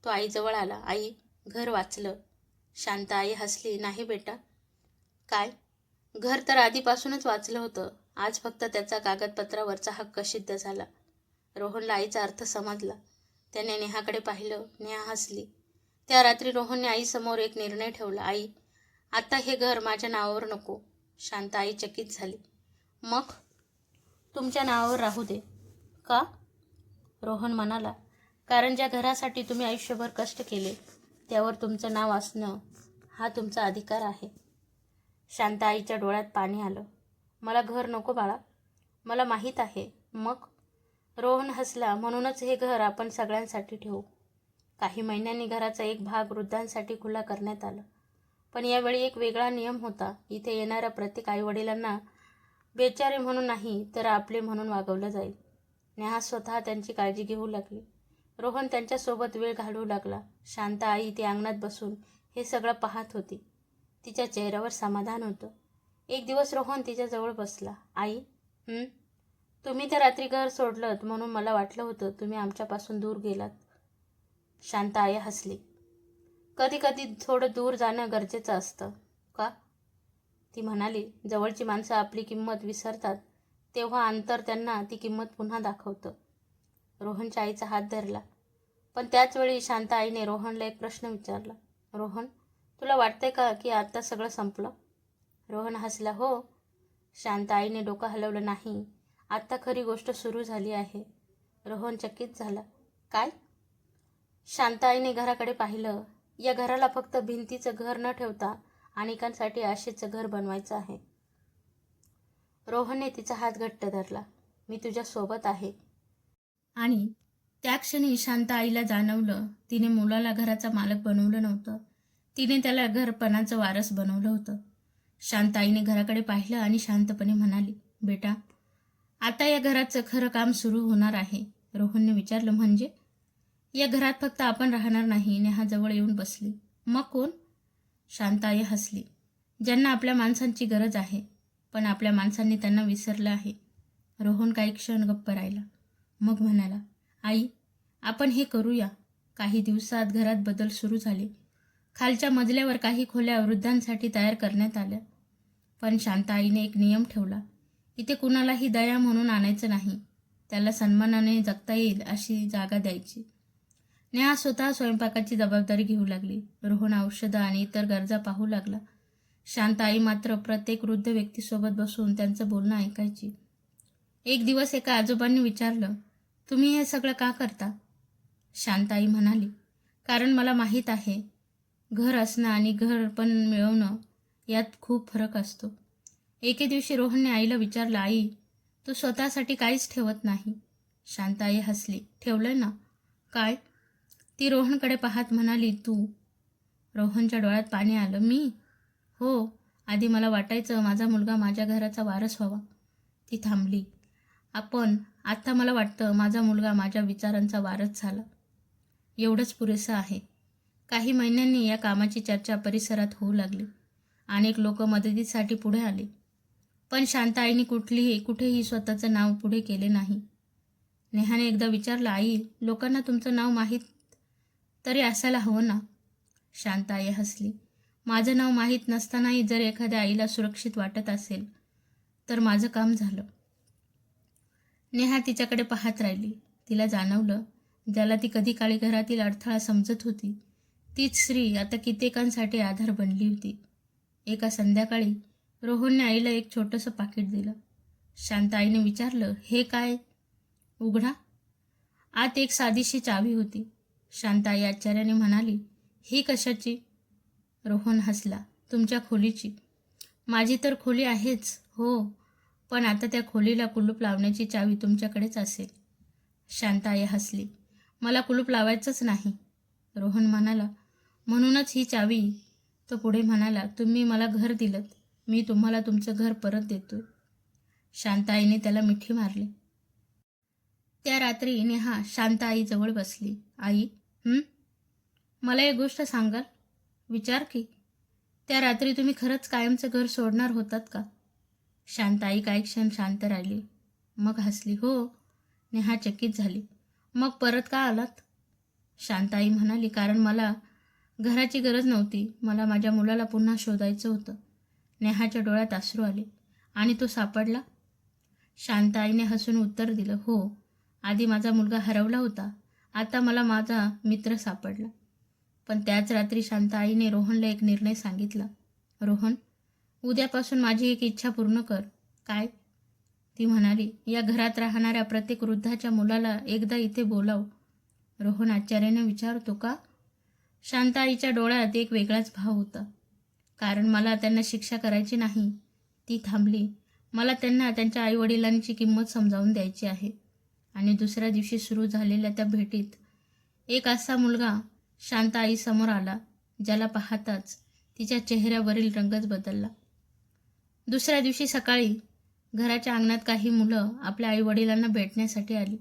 तो आईजवळ आला. आई, घर वाचलं. शांताई हसली. नाही बेटा. काय? घर तर आधीपासूनच वाचलं होतं. आज फक्त त्याचा कागदपत्रावरचा हक्क सिद्ध झाला. रोहनला आईचा अर्थ समजला. त्याने नेहाकडे पाहिलं. नेहा हसली. त्या रात्री रोहनने आईसमोर एक निर्णय ठेवला. आई, आता हे घर माझ्या नावावर नको. शांताई चकित झाली. मग? तुमच्या नावावर राहू दे. का? रोहन म्हणाला, कारण ज्या घरासाठी तुम्ही आयुष्यभर कष्ट केले त्यावर तुमचं नाव असणं हा तुमचा अधिकार आहे. शांताईच्या डोळ्यात पाणी आलं. मला घर नको बाळा. मला माहीत आहे. मग? रोहन हसला. म्हणूनच हे घर आपण सगळ्यांसाठी ठेवू. काही महिन्यांनी घराचा एक भाग वृद्धांसाठी खुला करण्यात आला. पण यावेळी एक वेगळा नियम होता. इथे येणाऱ्या प्रत्येक आईवडिलांना बेचारे म्हणून नाही तर आपले म्हणून वागवलं जाईल. नेहा स्वतः त्यांची काळजी घेऊ लागली. रोहन त्यांच्यासोबत वेळ घालवू लागला. शांता आई ती अंगणात बसून हे सगळं पाहत होती. तिच्या चेहऱ्यावर समाधान होतं. एक दिवस रोहन तिच्याजवळ बसला. आई, तुम्ही तर रात्री घर सोडलंत म्हणून मला वाटलं होतं तुम्ही आमच्यापासून दूर गेलात. शांता आई हसली. कधी कधी थोडं दूर जाणं गरजेचं असतं. का? ती म्हणाली, जवळची माणसं आपली किंमत विसरतात तेव्हा अंतर त्यांना ती किंमत पुन्हा दाखवतं. रोहनच्या आईचा हात धरला. पण त्याच वेळी शांता आईने रोहनला एक प्रश्न विचारला. रोहन, तुला वाटतंय का की आता सगळं संपलं? रोहन हसला. हो. शांता आईने डोकं हलवलं. नाही, आत्ता खरी गोष्ट सुरू झाली आहे. रोहन चकित झाला. काय? शांता आईने घराकडे पाहिलं. या घराला फक्त भिंतीचं घर न ठेवता अनेकांसाठी आशेचं घर बनवायचं आहे. रोहनने तिचा हात घट्ट धरला. मी तुझ्या सोबत आहे. आणि त्या क्षणी शांता आईला जाणवलं तिने मुलाला घराचा मालक बनवलं नव्हतं. तिने त्याला घरपणाचं वारस बनवलं होतं. शांता आईने घराकडे पाहिलं आणि शांतपणे म्हणाली, बेटा, आता या घराचं खरं काम सुरू होणार आहे. रोहनने विचारलं, म्हणजे? या घरात फक्त आपण राहणार नाही. नेहा जवळ येऊन बसली. मग कोण? शांता आई हसली. ज्यांना आपल्या माणसांची गरज आहे पण आपल्या माणसांनी त्यांना विसरलं आहे. रोहन काही क्षण गप्प राहिला. मग म्हणाला, आई, आपण हे करूया. काही दिवसात घरात बदल सुरू झाले. खालच्या मजल्यावर काही खोल्या वृद्धांसाठी तयार करण्यात आल्या. पण शांता आईने एक नियम ठेवला. इथे कुणालाही दया म्हणून आणायचं नाही. त्याला सन्मानाने जगता येईल अशी जागा द्यायची. नेहा स्वतः स्वयंपाकाची जबाबदारी घेऊ लागली. रोहन औषधं आणि इतर गरजा पाहू लागला. शांता आई मात्र प्रत्येक वृद्ध व्यक्तीसोबत बसून त्यांचं बोलणं ऐकायची. एक दिवस एका आजोबांनी विचारलं, तुम्ही हे सगळं का करता? शांताई म्हणाली, कारण मला माहीत आहे घर असणं आणि घर पण मिळवणं यात खूप फरक असतो. एके दिवशी रोहनने आईला विचारलं, आई, तू स्वतःसाठी काहीच ठेवत नाही. शांताई हसली. ठेवलंय ना. काय? ती रोहनकडे पाहत म्हणाली, तू? रोहनच्या डोळ्यात पाणी आलं. मी? हो. आधी मला वाटायचं माझा मुलगा माझ्या घराचा वारस व्हावा. ती थांबली. आपण आता मला वाटतं माझा मुलगा माझ्या विचारांचा वारस झाला. एवढंच पुरेसं आहे. काही महिन्यांनी या कामाची चर्चा परिसरात होऊ लागली. अनेक लोक मदतीसाठी पुढे आले. पण शांताईने कुठेही स्वतःचं नाव पुढे केले नाही. नेहाने एकदा विचारलं, आई, लोकांना तुमचं नाव माहीत तरी असायला हवं ना? शांताई हसली. माझं नाव माहीत नसतानाही जर एखाद्या आईला सुरक्षित वाटत असेल तर माझं काम झालं. नेहा तिच्याकडे पाहत राहिली. तिला जाणवलं, ज्याला ती कधी काळी घरातील अडथळा समजत होती तीच स्त्री आता कित्येकांसाठी आधार बनली होती. एका संध्याकाळी रोहनने आईला एक छोटंसं पाकिट दिलं. शांताईने विचारलं, हे काय? उघडा. आत एक साधीशी चावी होती. शांताई आश्चर्याने म्हणाली, ही कशाची? रोहन हसला. तुमच्या खोलीची. माझी तर खोली आहेच. हो, पण आता त्या खोलीला कुलूप लावण्याची चावी तुमच्याकडेच असेल. शांताई हसली. मला कुलूप लावायचंच नाही. रोहन म्हणाला, म्हणूनच ही चावी. तो पुढे म्हणाला, तुम्ही मला घर दिलंत, मी तुम्हाला तुमचं घर परत देतोय. शांताईने त्याला मिठी मारली. त्या रात्री नेहा शांताईजवळ बसली. आई, मला एक गोष्ट सांगाल? विचार की. त्या रात्री तुम्ही खरंच कायमचं घर सोडणार होतात का? शांताई काही क्षण शांत राहिली. मग हसली. हो. नेहा चकित झाली. मग परत का आलात? शांताई म्हणाली, कारण मला घराची गरज नव्हती, मला माझ्या मुलाला पुन्हा शोधायचं होतं. नेहाच्या डोळ्यात अश्रू आले. आणि तो सापडला? शांत आईने हसून उत्तर दिलं, हो. आधी माझा मुलगा हरवला होता, आता मला माझा मित्र सापडला. पण त्याच रात्री शांत आईने रोहनला एक निर्णय सांगितला. रोहन, उद्यापासून माझी एक इच्छा पूर्ण कर. काय? ती म्हणाली, या घरात राहणाऱ्या प्रत्येक वृद्धाच्या मुलाला एकदा इथे बोलाव. रोहन आश्चर्याने विचारतो, का? शांत आईच्या डोळ्यात एक वेगळाच भाव होता. कारण मला त्यांना शिक्षा करायची नाही. ती थांबली. मला त्यांना त्यांच्या आईवडिलांची किंमत समजावून द्यायची आहे. आणि दुसऱ्या दिवशी सुरू झालेल्या त्या भेटीत एक असा मुलगा शांत आईसमोर आला, ज्याला पाहताच तिच्या चेहऱ्यावरील रंगच बदलला. दुसऱ्या दिवशी सकाळी घराच्या अंगणात काही मुलं आपल्या आईवडिलांना भेटण्यासाठी आली.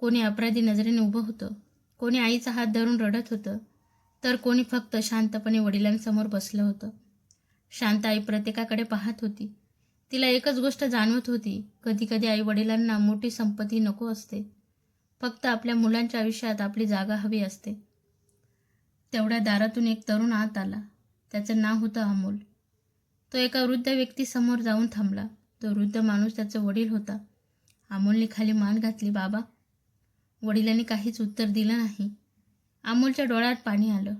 कोणी अपराधी नजरेने उभं होतं, कोणी आईचा हात धरून रडत होतं, तर कोणी फक्त शांतपणे वडिलांसमोर बसलं होतं. शांत आई प्रत्येकाकडे पाहत होती. तिला एकच गोष्ट जाणवत होती, कधीकधी आईवडिलांना मोठी संपत्ती नको असते, फक्त आपल्या मुलांच्या आयुष्यात आपली जागा हवी असते. तेवढ्या दारातून एक तरुण आत आला. त्याचं नाव होतं अमोल. तो एका वृद्ध व्यक्तीसमोर जाऊन थांबला. तो वृद्ध माणूस त्याचा वडील होता. अमोलने खाली मान घातली. बाबा. वडिलांनी काहीच उत्तर दिलं नाही. अमोलच्या डोळ्यात पाणी आलं.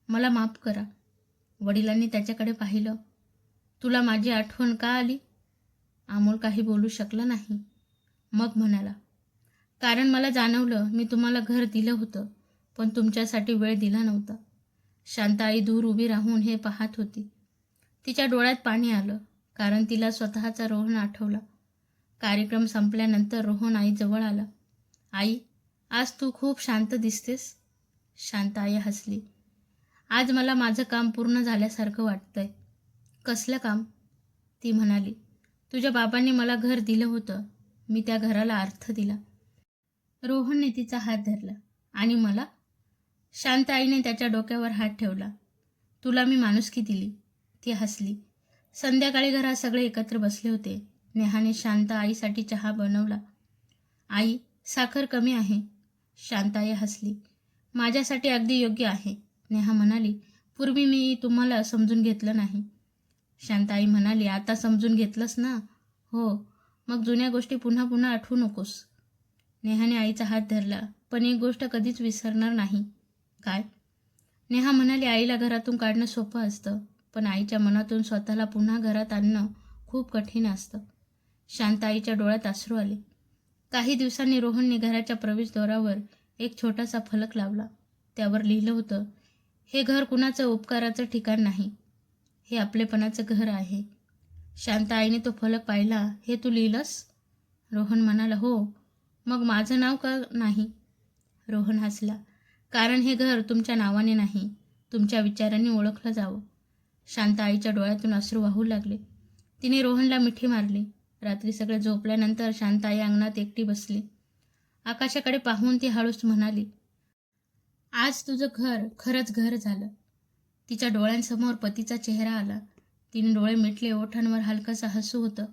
मला माफ करा. वडिलांनी त्याच्याकडे पाहिलं. तुला माझी आठवण का आली? अमोल काही बोलू शकला नाही. मग म्हणाला, कारण मला जाणवलं मी तुम्हाला घर दिलं होतं, पण तुमच्यासाठी वेळ दिला नव्हता. शांत आई दूर उभी राहून हे पाहत होती. तिच्या डोळ्यात पाणी आलं, कारण तिला स्वतःचा रोहन आठवला. कार्यक्रम संपल्यानंतर रोहन आईजवळ आला. आई, आज तू खूप शांत दिसतेस. शांत आई हसली. आज मला माझं काम पूर्ण झाल्यासारखं वाटतंय. कसलं काम? ती म्हणाली, तुझ्या बाबांनी मला घर दिलं होतं, मी त्या घराला अर्थ दिला. रोहनने तिचा हात धरला. आणि मला? शांत आईने त्याच्या डोक्यावर हात ठेवला. तुला मी माणुसकी दिली. ती हसली. संध्याकाळी घरात सगळे एकत्र बसले होते. नेहाने शांत आईसाठी चहा बनवला. आई, साखर कमी आहे. शांत आई हसली. माझ्यासाठी अगदी योग्य आहे. नेहा म्हणाली, पूर्वी मी तुम्हाला समजून घेतलं नाही. शांत आई म्हणाली, आता समजून घेतलंस ना? हो. मग जुन्या गोष्टी पुन्हा पुन्हा आठवू नकोस. नेहाने आईचा हात धरला. पण एक गोष्ट कधीच विसरणार नाही. काय? नेहा म्हणाली, आईला घरातून काढणं सोपं असतं, पण आईच्या मनातून स्वतःला पुन्हा घरात आणणं खूप कठीण असतं. शांत आईच्या डोळ्यात अश्रू आले. काही दिवसांनी रोहनने घराच्या प्रवेशद्वारावर एक छोटासा फलक लावला. त्यावर लिहिलं होतं, हे घर कुणाचं उपकाराचं ठिकाण नाही, हे आपलेपणाचं घर आहे. शांत आईने तो फलक पाहिला. हे तू लिहिलंस? रोहन म्हणाला, हो. मग माझं नाव का नाही? रोहन हसला. कारण हे घर तुमच्या नावाने नाही, तुमच्या विचारांनी ओळखलं जावं. शांत आईच्या डोळ्यातून अश्रू वाहू लागले. तिने रोहनला मिठी मारली. रात्री सगळे झोपल्यानंतर शांत आई अंगणात एकटी बसली. आकाशाकडे पाहून ती हळूच म्हणाली, आज तुझं घर खरंच घर झालं. तिच्या डोळ्यांसमोर पतीचा चेहरा आला. तिने डोळे मिटले. ओठांवर हलकंसं हसू होतं,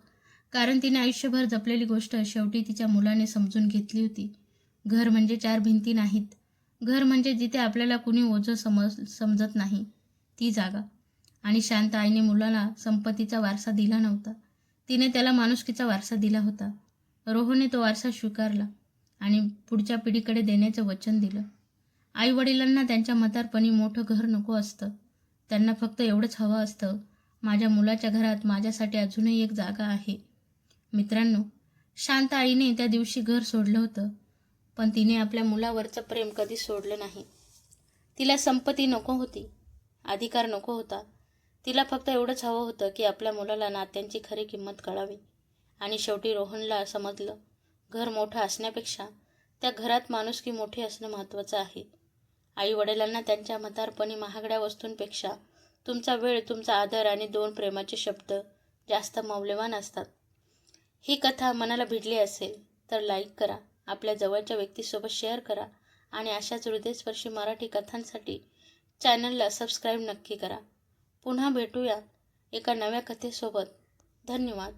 कारण तिने आयुष्यभर जपलेली गोष्ट शेवटी तिच्या मुलाने समजून घेतली होती. घर म्हणजे 4 भिंती नाहीत. घर म्हणजे जिथे आपल्याला कुणी ओझं समजत नाही, ती जागा. आणि शांत आईने मुलाला संपत्तीचा वारसा दिला नव्हता, तिने त्याला माणुसकीचा वारसा दिला होता. रोहनने तो वारसा स्वीकारला आणि पुढच्या पिढीकडे देण्याचं वचन दिलं. आईवडिलांना त्यांच्या म्हातारपणी मोठं घर नको असतं, त्यांना फक्त एवढंच हवं असतं, माझ्या मुलाच्या घरात माझ्यासाठी अजूनही एक जागा आहे. मित्रांनो, शांत आईने त्या दिवशी घर सोडलं होतं, पण तिने आपल्या मुलावरचं प्रेम कधीच सोडलं नाही. तिला संपत्ती नको होती, अधिकार नको होता. तिला फक्त एवढंच हवं होतं की आपल्या मुलाला नात्यांची खरी किंमत कळावी. आणि शेवटी रोहनला समजलं, घर मोठं असण्यापेक्षा त्या घरात माणुसकी मोठी असणं महत्त्वाचं आहे. आईवडिलांना त्यांच्या म्हातारपणी महागड्या वस्तूंपेक्षा तुमचा वेळ, तुमचा आदर आणि 2 प्रेमाचे शब्द जास्त मौल्यवान असतात. ही कथा मनाला भिडली असेल तर लाईक करा, आपल्या जवळच्या व्यक्तीसोबत शेअर करा आणि अशाच हृदयस्पर्शी मराठी कथांसाठी चॅनलला सबस्क्राईब नक्की करा. पुन्हा भेटूया एका नव्या कथेसोबत. धन्यवाद.